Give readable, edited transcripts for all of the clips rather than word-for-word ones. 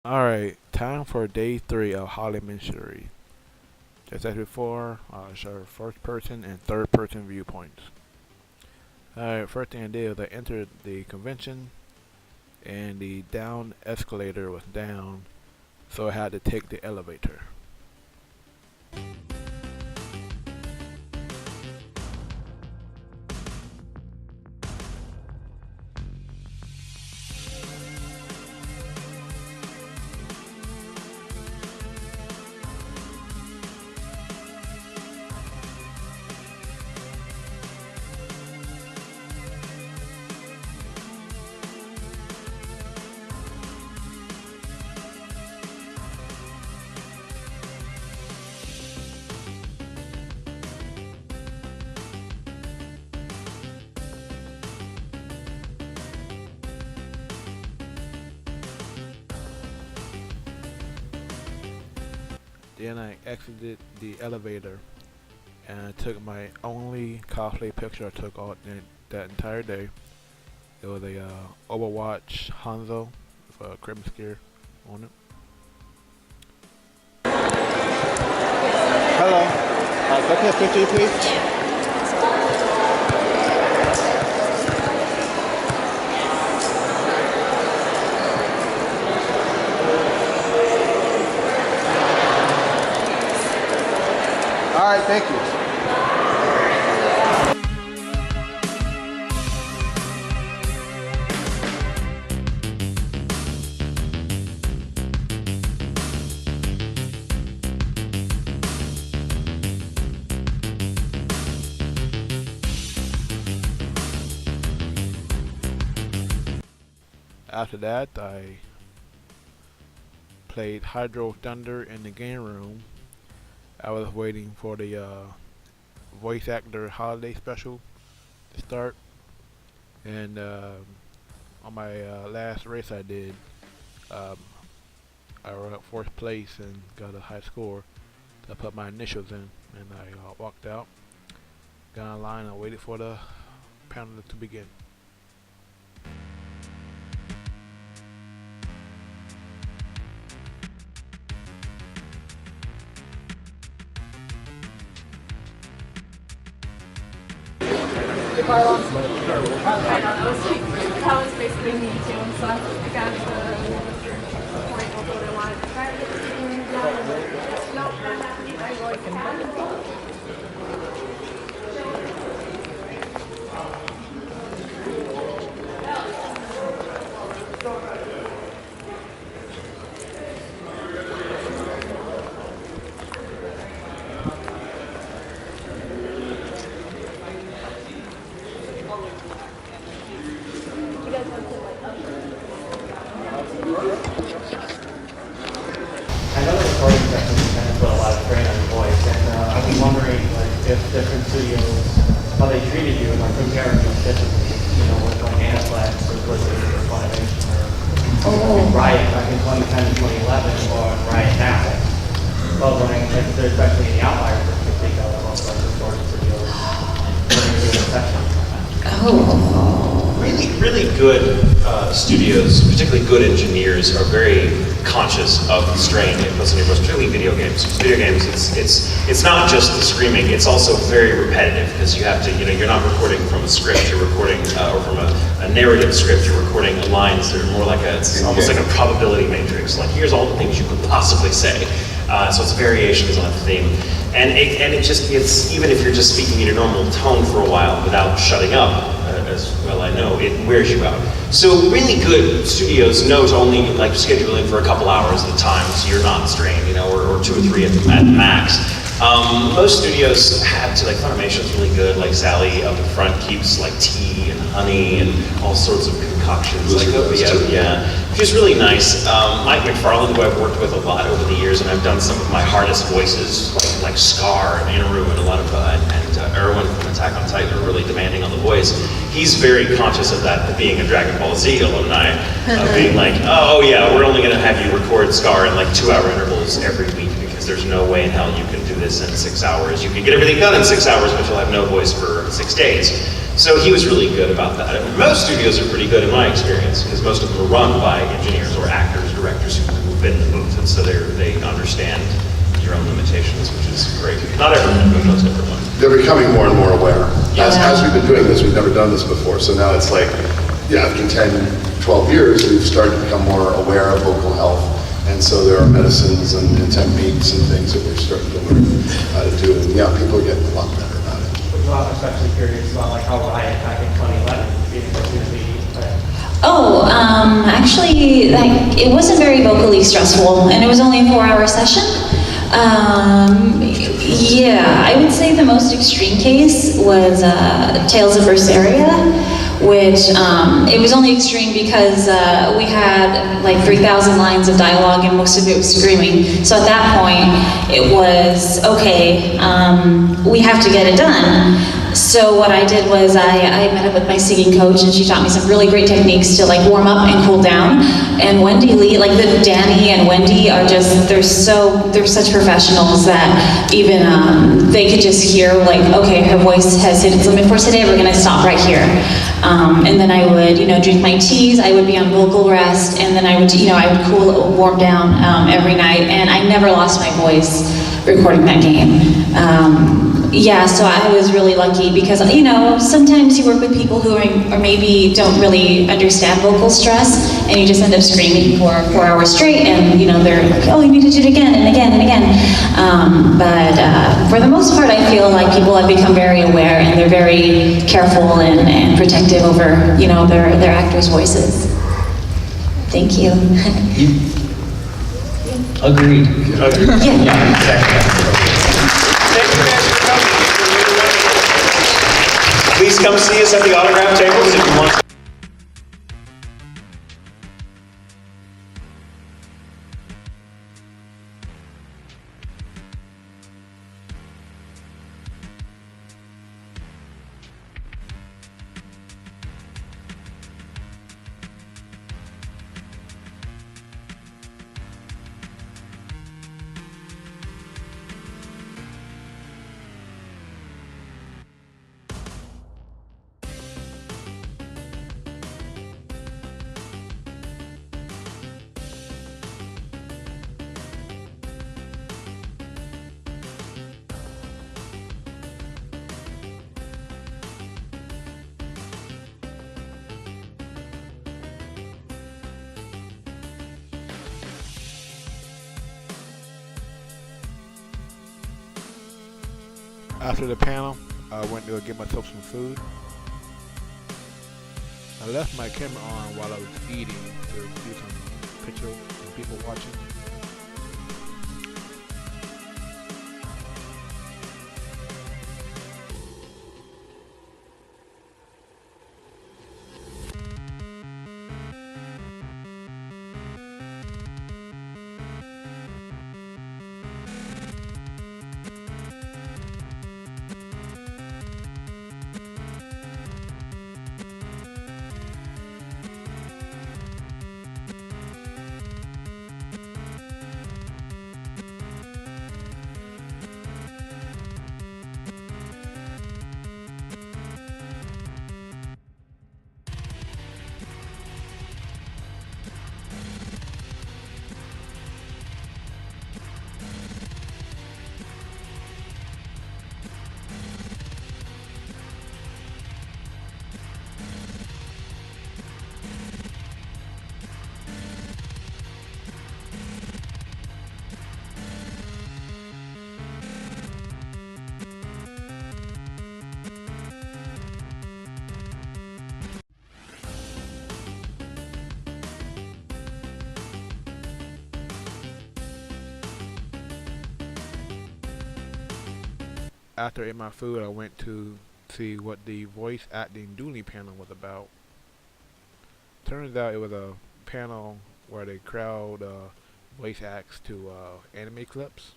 Alright, time for day 3 of Holiday Matsuri. Just as before, I'll show first person and third person viewpoints. Alright, first thing I did was I entered the convention and the down escalator was down, so I had to take the elevator. Then I exited the elevator and I took my only cosplay picture I took that entire day. It was a Overwatch Hanzo with a Christmas gear on it. Hello. Can I take a picture, please? All right, thank you. After that, I played Hydro Thunder in the game room. I was waiting for the voice actor holiday special to start, and on my last race I did, um, I ran up fourth place and got a high score. So I put my initials in, and I walked out, got online, and waited for the panel to begin. That was basically me too, so I got the point of what I wanted to try to do. No, I know the recording session kind of put a lot of strain on your voice, and I've been wondering if different studios, how they treated you, and comparing you differently, with like Aniplex or Blizzard or Funimation or Riot back in 2010 and 2011, or Riot now. I was wondering if there's especially any outliers that you think of amongst like recording studios during the session. Really good studios, particularly good engineers, are very conscious of the strain it puts on your voice, particularly video games. Video games, it's not just the screaming; it's also very repetitive because you have to, you're not recording from a script, you're recording or from a narrative script. You're recording lines that are more like it's almost like a probability matrix. Like here's all the things you could possibly say. So it's variations on a theme, and it's even if you're just speaking in your normal tone for a while without shutting up. As well I know, it wears you out. So really good studios know to only like schedule in for a couple hours at a time so you're not strained, or 2 or 3 at the max. Most studios have to, like Funimation's really good, like Sally up front keeps like tea and honey and all sorts of concoctions. She's really nice. Mike McFarlane, who I've worked with a lot over the years, and I've done some of my hardest voices, like Scar and Inaru and a lot of, and Erwin from Attack on Titan are really demanding on the voice. He's very conscious of that, being a Dragon Ball Z alumni, being like, oh yeah, we're only gonna have you record Scar in like 2-hour intervals every week because there's no way in hell you can do this in 6 hours. You can get everything done in 6 hours, but you'll have no voice for 6 days. So he was really good about that. And most studios are pretty good in my experience, because most of them are run by engineers or actors, directors who been in the booth, and so they understand your own limitations, which is great. Not everyone, but most everyone. They're becoming more and more aware. Yeah. As we've been doing this, we've never done this before, so now it's like, yeah, after 10, 12 years, we've started to become more aware of vocal health, and so there are medicines and techniques and things that we're starting to learn how to do, and yeah, people are getting a lot better about it. Well, I'm especially curious about like how Riot back in 2011 was going to be. Oh, actually, like, it wasn't very vocally stressful, and it was only a 4-hour session. Yeah, I would say the most extreme case was Tales of Berseria, which it was only extreme because we had like 3,000 lines of dialogue and most of it was screaming. So at that point, it was, okay, we have to get it done. So what I did was I met up with my singing coach and she taught me some really great techniques to like warm up and cool down. And Wendy Lee, like Danny and Wendy are just, they're such professionals that even they could just hear like, okay, her voice has hit its limit for today, we're gonna stop right here. And then I would, drink my teas, I would be on vocal rest, and then I would, I would cool, warm down every night, and I never lost my voice recording that game. Yeah, so I was really lucky because, sometimes you work with people who are maybe don't really understand vocal stress, and you just end up screaming for 4 hours straight, and they're like, oh, you need to do it again and again and again. But for the most part, I feel like people have become very aware and they're very careful and protective over, their actors' voices. Thank you. Agreed. Yeah. Exactly. Thank you guys for coming. Please come see us at the autograph tables if you want to. After the panel, I went to go get myself some food. I left my camera on while I was eating to do some pictures of people watching. After I ate my food, I went to see what the voice acting dueling panel was about. Turns out it was a panel where they crowd voice acts to anime clips.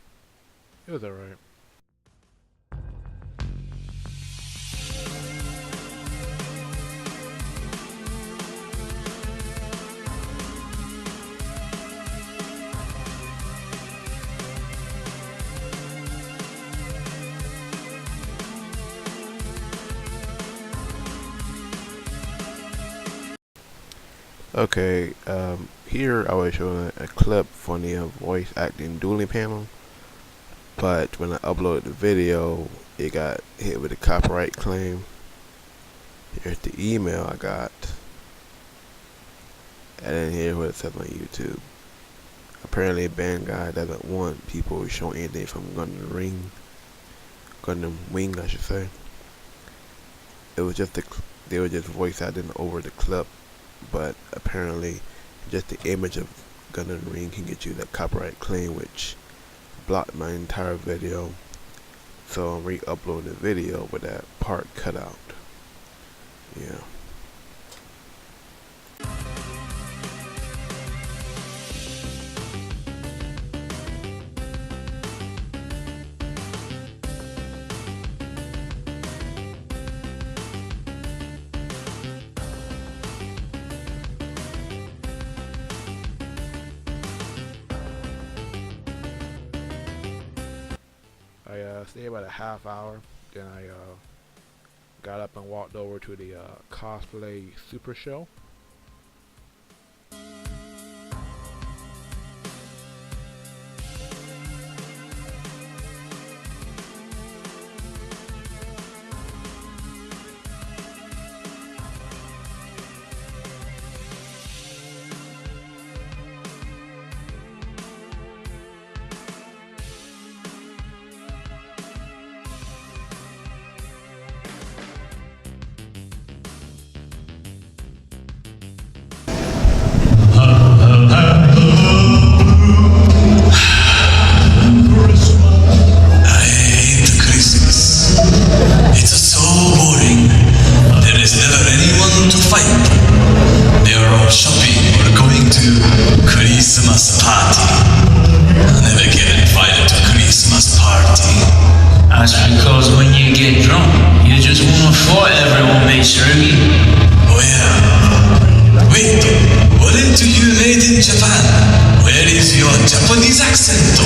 It was alright. Okay, here I was showing a clip from the voice acting dueling panel, but when I uploaded the video, it got hit with a copyright claim. Here's the email I got, and then here's what it says on YouTube. Apparently, Band Guy doesn't want people showing anything from Gundam Wing, I should say. It was just they were just voice acting over the clip, but apparently, just the image of Gundam Ring can get you that copyright claim, which blocked my entire video. So I'm re-uploading the video with that part cut out. Yeah. I stayed about a half hour, then I got up and walked over to the cosplay super show. That's because when you get drunk, you just wanna fight everyone, Matsuri. Oh yeah. Wait, weren't you made in Japan? Where is your Japanese accent?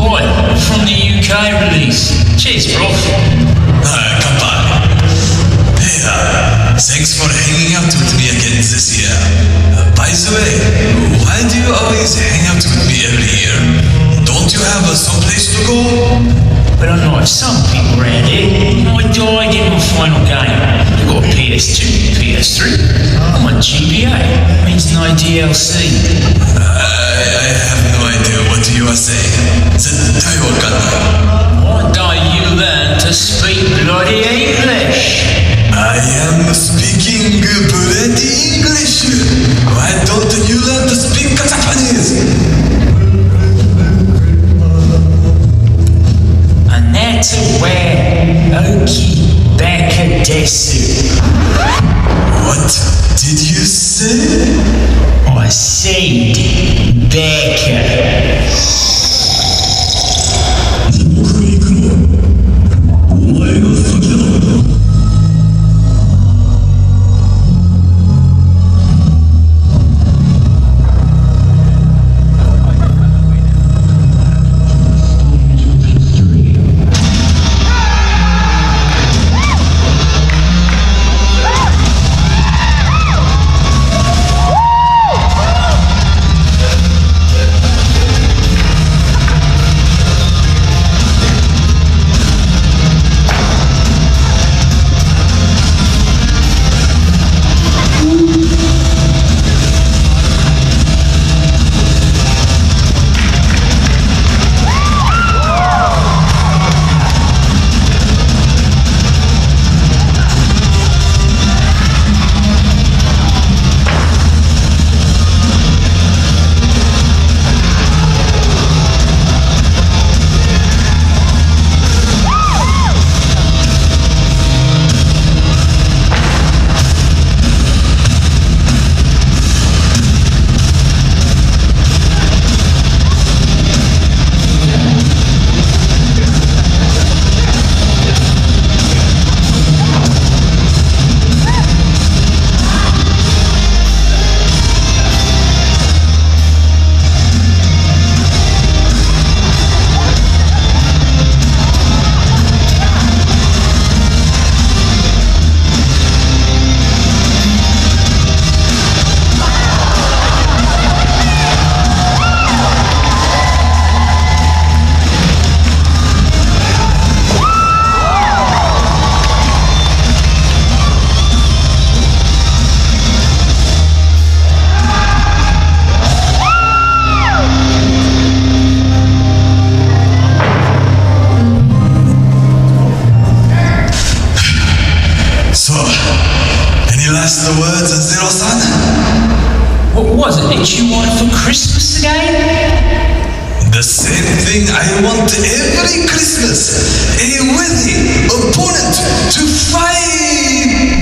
Oi, from the UK release. Cheers, bro. Kanpai. Hey, thanks for hanging out with me again this year. By the way, why do you always hang out with me every year? Don't you have someplace to go? But unlike some people around here, I died in my final game. I got a PS2, PS3. I'm on GBA. Means no DLC. I have no idea what you are saying. Why don't you learn to speak bloody English? I am speaking bloody English. Why don't you learn to speak Japanese? Where Oki Baka Desu. What did you say? I said Baka. say? The same thing I want every Christmas. A worthy opponent to fight.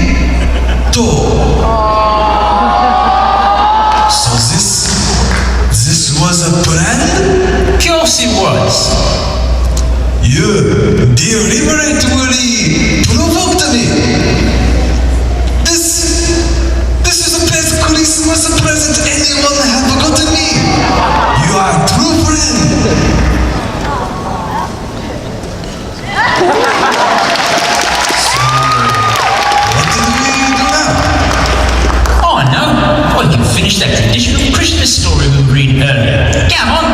So this was a plan? Of course it was. You deliberately provoked me. This is the best Christmas present anyone have gotten me. You are a true friend. What do we do now? Oh no, we can finish that traditional Christmas story we were reading earlier. Come on.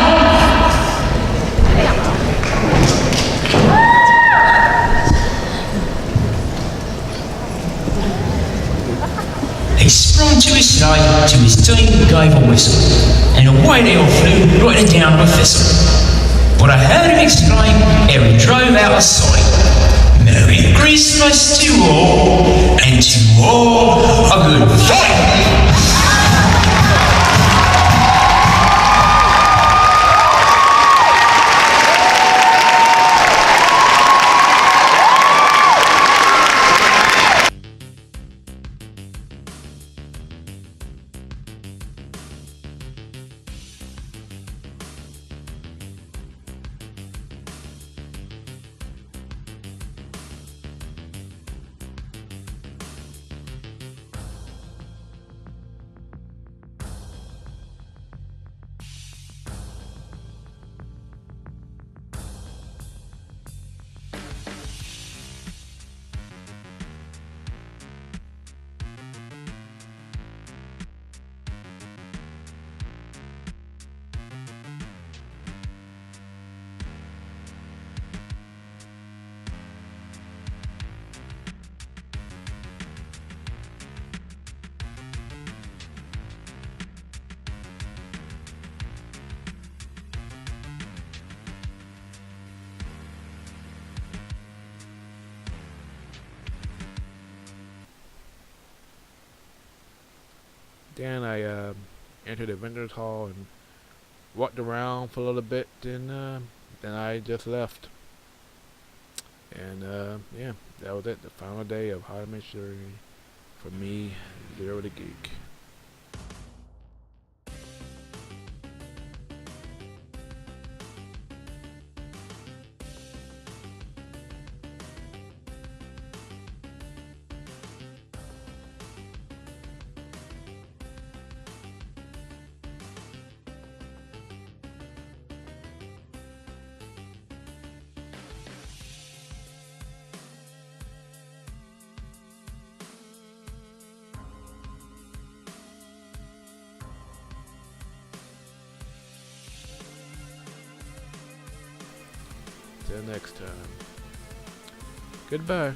He sprung to his side, to his team gave a whistle, and away they all flew right down the thistle. But I heard him exclaim ere he drove out of sight, Merry Christmas to all, and to all a good fight. Then I entered the vendor's hall and walked around for a little bit, and then I just left. And yeah, that was it. The final day of Holiday Matsuri for me, Zero the Geek. Till next time. Goodbye.